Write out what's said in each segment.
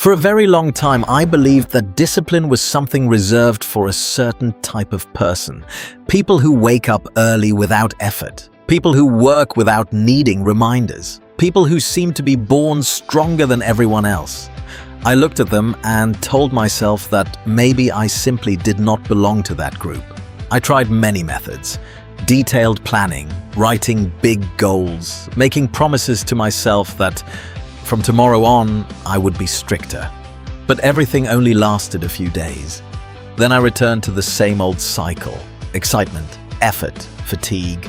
For a very long time, I believed that discipline was something reserved for a certain type of person. People who wake up early without effort. People who work without needing reminders. People who seem to be born stronger than everyone else. I looked at them and told myself that maybe I simply did not belong to that group. I tried many methods. Detailed planning, writing big goals, making promises to myself that from tomorrow on, I would be stricter. But everything only lasted a few days. Then I returned to the same old cycle. Excitement, effort, fatigue,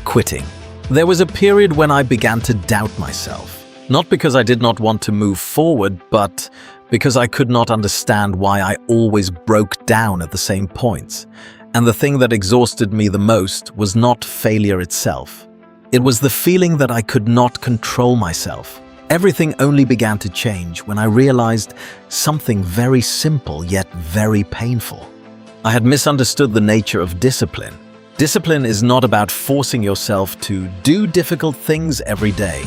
quitting. There was a period when I began to doubt myself. Not because I did not want to move forward, but because I could not understand why I always broke down at the same points. And the thing that exhausted me the most was not failure itself. It was the feeling that I could not control myself. Everything only began to change when I realized something very simple yet very painful. I had misunderstood the nature of discipline. Discipline is not about forcing yourself to do difficult things every day.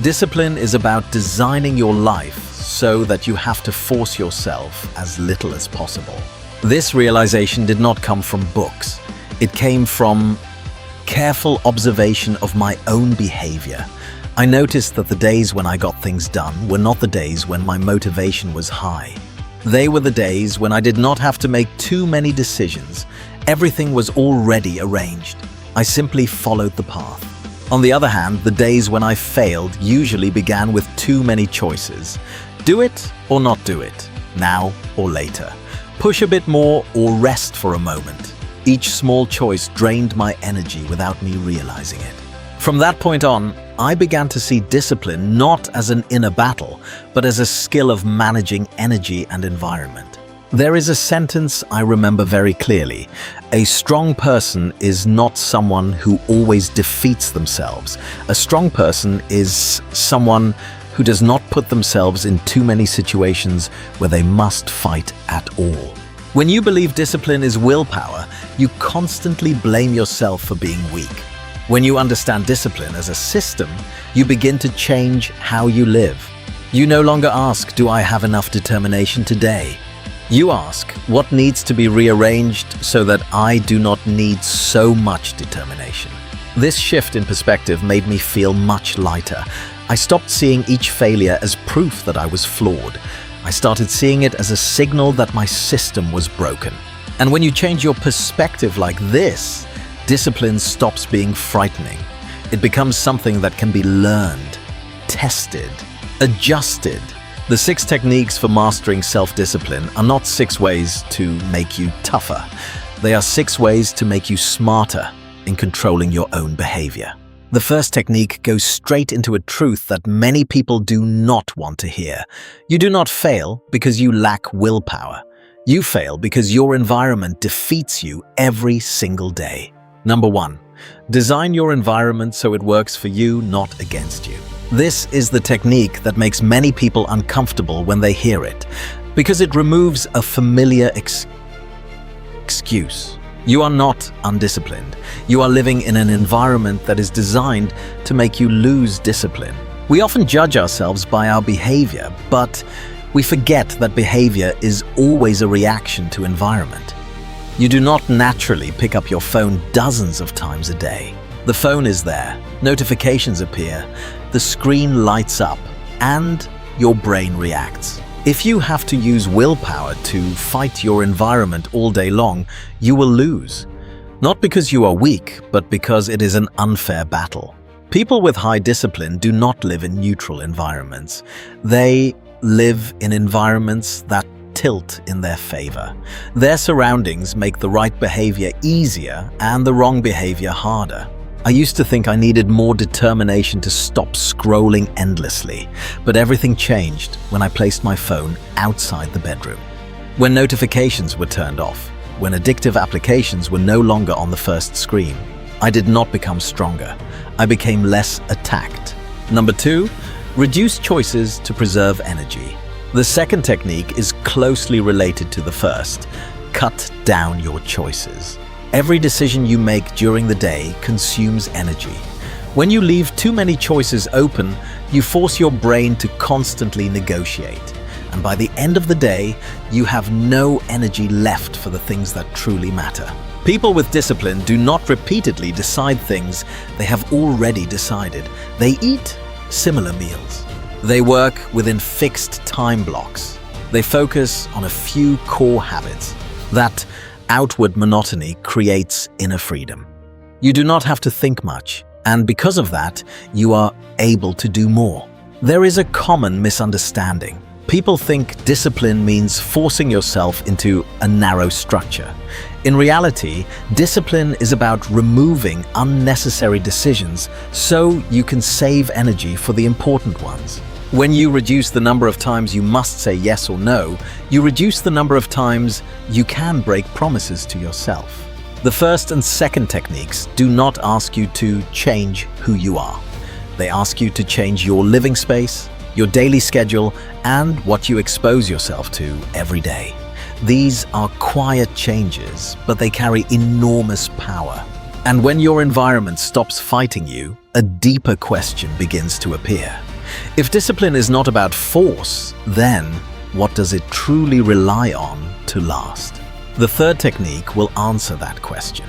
Discipline is about designing your life so that you have to force yourself as little as possible. This realization did not come from books. It came from careful observation of my own behavior. I noticed that the days when I got things done were not the days when my motivation was high. They were the days when I did not have to make too many decisions. Everything was already arranged. I simply followed the path. On the other hand, the days when I failed usually began with too many choices. Do it or not do it, now or later. Push a bit more or rest for a moment. Each small choice drained my energy without me realizing it. From that point on, I began to see discipline not as an inner battle, but as a skill of managing energy and environment. There is a sentence I remember very clearly. A strong person is not someone who always defeats themselves. A strong person is someone who does not put themselves in too many situations where they must fight at all. When you believe discipline is willpower, you constantly blame yourself for being weak. When you understand discipline as a system, you begin to change how you live. You no longer ask, do I have enough determination today? You ask, what needs to be rearranged so that I do not need so much determination? This shift in perspective made me feel much lighter. I stopped seeing each failure as proof that I was flawed. I started seeing it as a signal that my system was broken. And when you change your perspective like this, discipline stops being frightening. It becomes something that can be learned, tested, adjusted. The 6 techniques for mastering self-discipline are not 6 ways to make you tougher. They are 6 ways to make you smarter in controlling your own behavior. The first technique goes straight into a truth that many people do not want to hear. You do not fail because you lack willpower. You fail because your environment defeats you every single day. Number 1. Design your environment so it works for you, not against you. This is the technique that makes many people uncomfortable when they hear it, because it removes a familiar excuse. You are not undisciplined. You are living in an environment that is designed to make you lose discipline. We often judge ourselves by our behavior, but we forget that behavior is always a reaction to environment. You do not naturally pick up your phone dozens of times a day. The phone is there, notifications appear, the screen lights up, and your brain reacts. If you have to use willpower to fight your environment all day long, you will lose. Not because you are weak, but because it is an unfair battle. People with high discipline do not live in neutral environments. They live in environments that tilt in their favor. Their surroundings make the right behavior easier and the wrong behavior harder. I used to think I needed more determination to stop scrolling endlessly, but everything changed when I placed my phone outside the bedroom. When notifications were turned off, when addictive applications were no longer on the first screen, I did not become stronger. I became less attacked. Number 2, reduce choices to preserve energy. The second technique is closely related to the first. Cut down your choices. Every decision you make during the day consumes energy. When you leave too many choices open, you force your brain to constantly negotiate. And by the end of the day, you have no energy left for the things that truly matter. People with discipline do not repeatedly decide things they have already decided. They eat similar meals. They work within fixed time blocks. They focus on a few core habits. That outward monotony creates inner freedom. You do not have to think much, and because of that, you are able to do more. There is a common misunderstanding. People think discipline means forcing yourself into a narrow structure. In reality, discipline is about removing unnecessary decisions so you can save energy for the important ones. When you reduce the number of times you must say yes or no, you reduce the number of times you can break promises to yourself. The first and second techniques do not ask you to change who you are. They ask you to change your living space, your daily schedule, and what you expose yourself to every day. These are quiet changes, but they carry enormous power. And when your environment stops fighting you, a deeper question begins to appear. If discipline is not about force, then what does it truly rely on to last? The third technique will answer that question.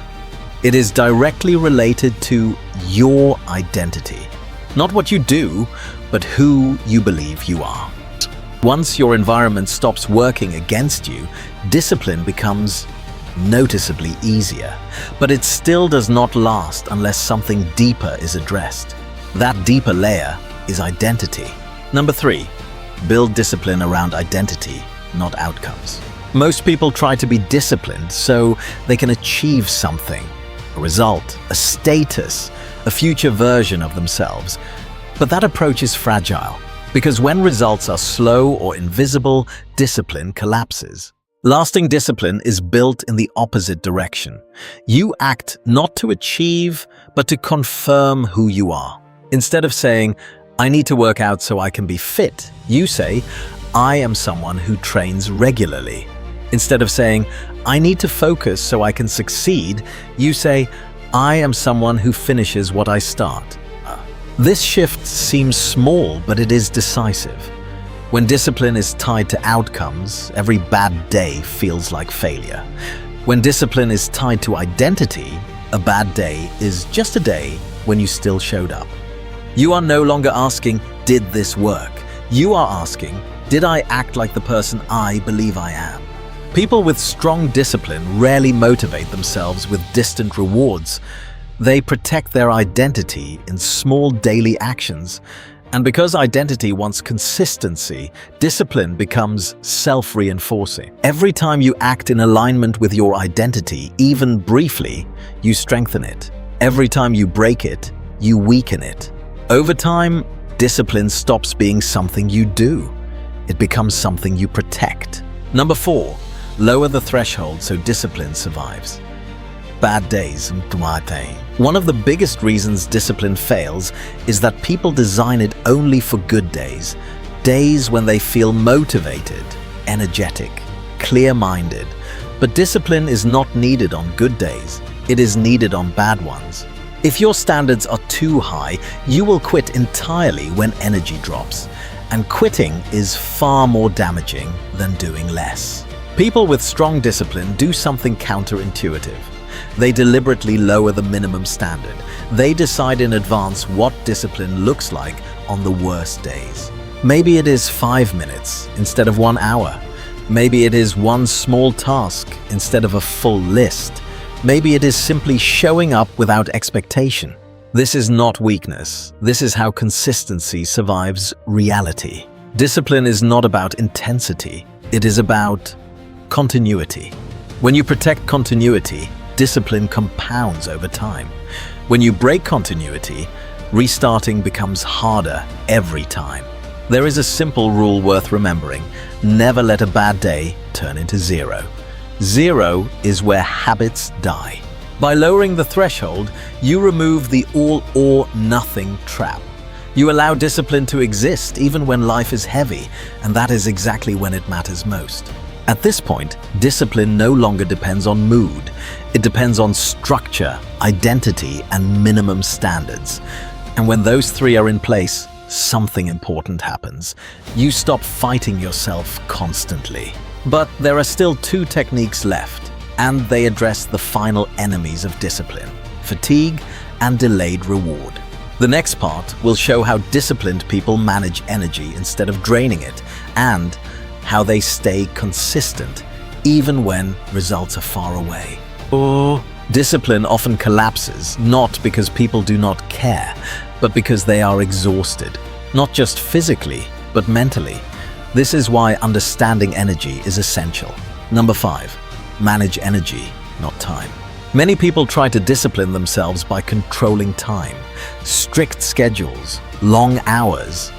It is directly related to your identity. Not what you do, but who you believe you are. Once your environment stops working against you, discipline becomes noticeably easier. But it still does not last unless something deeper is addressed. That deeper layer is identity. Number 3, build discipline around identity, not outcomes. Most people try to be disciplined so they can achieve something, a result, a status, a future version of themselves. But that approach is fragile, because when results are slow or invisible, discipline collapses. Lasting discipline is built in the opposite direction. You act not to achieve, but to confirm who you are. Instead of saying, "I need to work out so I can be fit," you say, "I am someone who trains regularly." Instead of saying, "I need to focus so I can succeed," you say, "I am someone who finishes what I start." This shift seems small, but it is decisive. When discipline is tied to outcomes, every bad day feels like failure. When discipline is tied to identity, a bad day is just a day when you still showed up. You are no longer asking, "Did this work?" You are asking, "Did I act like the person I believe I am?" People with strong discipline rarely motivate themselves with distant rewards. They protect their identity in small daily actions. And because identity wants consistency, discipline becomes self-reinforcing. Every time you act in alignment with your identity, even briefly, you strengthen it. Every time you break it, you weaken it. Over time, discipline stops being something you do. It becomes something you protect. Number 4, lower the threshold so discipline survives. Bad days. One of the biggest reasons discipline fails is that people design it only for good days. Days when they feel motivated, energetic, clear-minded. But discipline is not needed on good days. It is needed on bad ones. If your standards are too high, you will quit entirely when energy drops. And quitting is far more damaging than doing less. People with strong discipline do something counterintuitive. They deliberately lower the minimum standard. They decide in advance what discipline looks like on the worst days. Maybe it is 5 minutes instead of 1 hour. Maybe it is one small task instead of a full list. Maybe it is simply showing up without expectation. This is not weakness. This is how consistency survives reality. Discipline is not about intensity. It is about continuity. When you protect continuity, discipline compounds over time. When you break continuity, restarting becomes harder every time. There is a simple rule worth remembering. Never let a bad day turn into 0. 0 is where habits die. By lowering the threshold, you remove the all or nothing trap. You allow discipline to exist even when life is heavy, and that is exactly when it matters most. At this point, discipline no longer depends on mood. It depends on structure, identity, and minimum standards. And when those 3 are in place, something important happens. You stop fighting yourself constantly. But there are still 2 techniques left, and they address the final enemies of discipline: fatigue and delayed reward. The next part will show how disciplined people manage energy instead of draining it, and how they stay consistent even when results are far away. Discipline often collapses not because people do not care, but because they are exhausted, not just physically, but mentally. This is why understanding energy is essential. Number 5, manage energy, not time. Many people try to discipline themselves by controlling time. Strict schedules, long hours,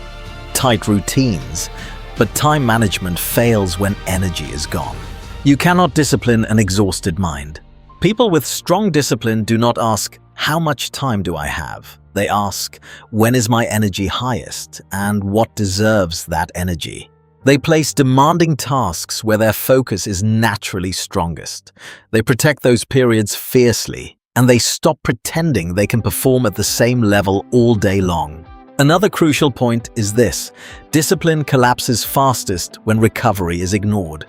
tight routines, but time management fails when energy is gone. You cannot discipline an exhausted mind. People with strong discipline do not ask, "How much time do I have?" They ask, "When is my energy highest and what deserves that energy?" They place demanding tasks where their focus is naturally strongest. They protect those periods fiercely, and they stop pretending they can perform at the same level all day long. Another crucial point is this: discipline collapses fastest when recovery is ignored.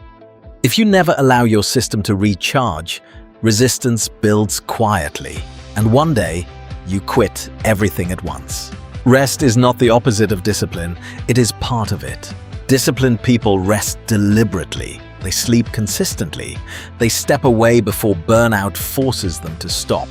If you never allow your system to recharge, resistance builds quietly, and one day, you quit everything at once. Rest is not the opposite of discipline, it is part of it. Disciplined people rest deliberately, they sleep consistently, they step away before burnout forces them to stop.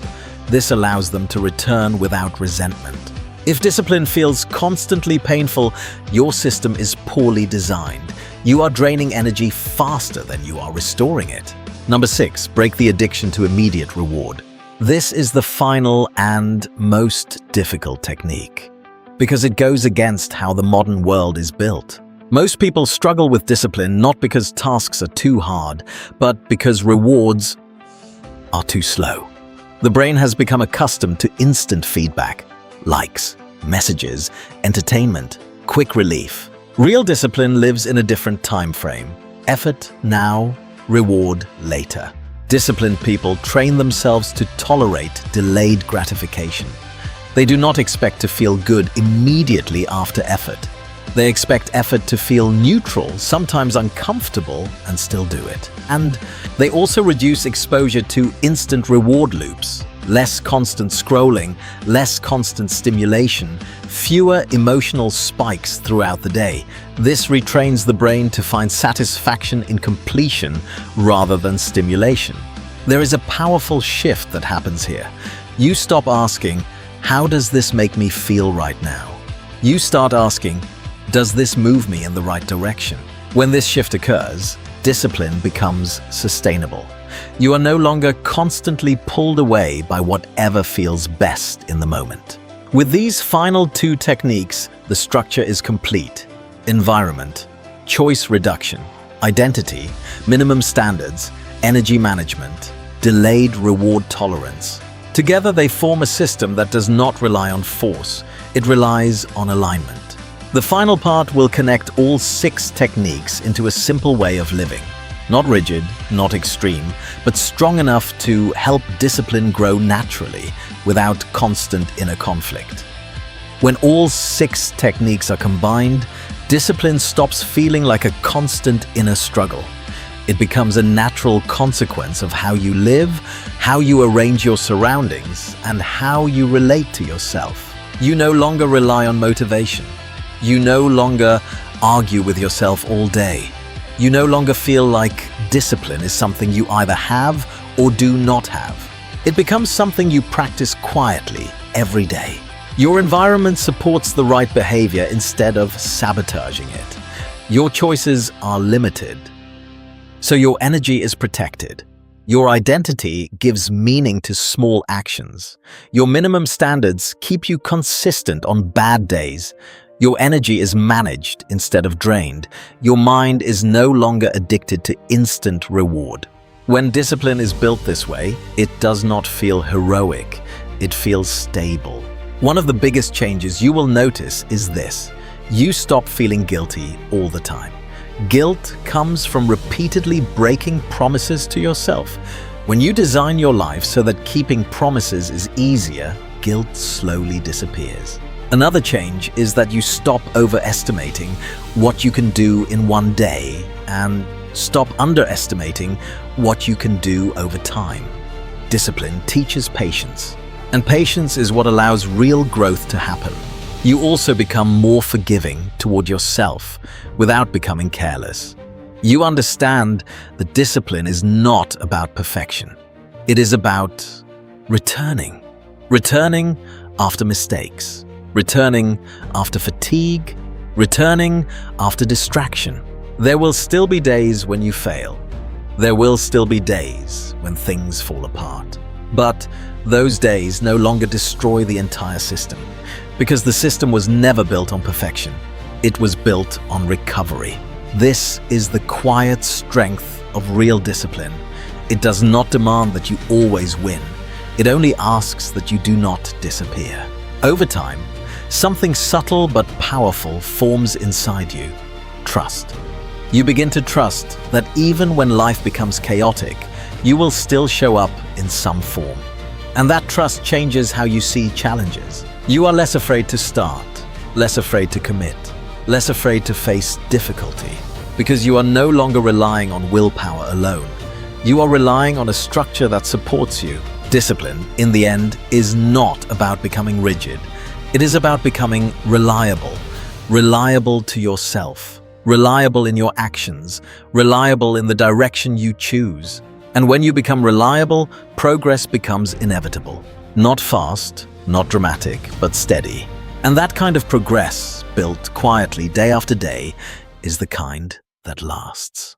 This allows them to return without resentment. If discipline feels constantly painful, your system is poorly designed. You are draining energy faster than you are restoring it. Number 6, break the addiction to immediate reward. This is the final and most difficult technique, because it goes against how the modern world is built. Most people struggle with discipline not because tasks are too hard, but because rewards are too slow. The brain has become accustomed to instant feedback, likes, messages, entertainment, quick relief. Real discipline lives in a different time frame. Effort now, reward later. Disciplined people train themselves to tolerate delayed gratification. They do not expect to feel good immediately after effort. They expect effort to feel neutral, sometimes uncomfortable, and still do it. And they also reduce exposure to instant reward loops. Less constant scrolling, less constant stimulation, fewer emotional spikes throughout the day. This retrains the brain to find satisfaction in completion rather than stimulation. There is a powerful shift that happens here. You stop asking, "How does this make me feel right now?" You start asking, "Does this move me in the right direction?" When this shift occurs, discipline becomes sustainable. You are no longer constantly pulled away by whatever feels best in the moment. With these final 2 techniques, the structure is complete. Environment, choice reduction, identity, minimum standards, energy management, delayed reward tolerance. Together they form a system that does not rely on force, it relies on alignment. The final part will connect all 6 techniques into a simple way of living. Not rigid, not extreme, but strong enough to help discipline grow naturally without constant inner conflict. When all 6 techniques are combined, discipline stops feeling like a constant inner struggle. It becomes a natural consequence of how you live, how you arrange your surroundings, and how you relate to yourself. You no longer rely on motivation. You no longer argue with yourself all day. You no longer feel like discipline is something you either have or do not have. It becomes something you practice quietly every day. Your environment supports the right behavior instead of sabotaging it. Your choices are limited, so your energy is protected. Your identity gives meaning to small actions. Your minimum standards keep you consistent on bad days. Your energy is managed instead of drained. Your mind is no longer addicted to instant reward. When discipline is built this way, it does not feel heroic. It feels stable. One of the biggest changes you will notice is this: you stop feeling guilty all the time. Guilt comes from repeatedly breaking promises to yourself. When you design your life so that keeping promises is easier, guilt slowly disappears. Another change is that you stop overestimating what you can do in one day and stop underestimating what you can do over time. Discipline teaches patience, and patience is what allows real growth to happen. You also become more forgiving toward yourself without becoming careless. You understand that discipline is not about perfection. It is about returning. Returning after mistakes. Returning after fatigue. Returning after distraction. There will still be days when you fail. There will still be days when things fall apart. But those days no longer destroy the entire system, because the system was never built on perfection. It was built on recovery. This is the quiet strength of real discipline. It does not demand that you always win. It only asks that you do not disappear. Over time, something subtle but powerful forms inside you: trust. You begin to trust that even when life becomes chaotic, you will still show up in some form. And that trust changes how you see challenges. You are less afraid to start, less afraid to commit, less afraid to face difficulty, because you are no longer relying on willpower alone. You are relying on a structure that supports you. Discipline, in the end, is not about becoming rigid. It is about becoming reliable. Reliable to yourself. Reliable in your actions. Reliable in the direction you choose. And when you become reliable, progress becomes inevitable. Not fast, not dramatic, but steady. And that kind of progress, built quietly day after day, is the kind that lasts.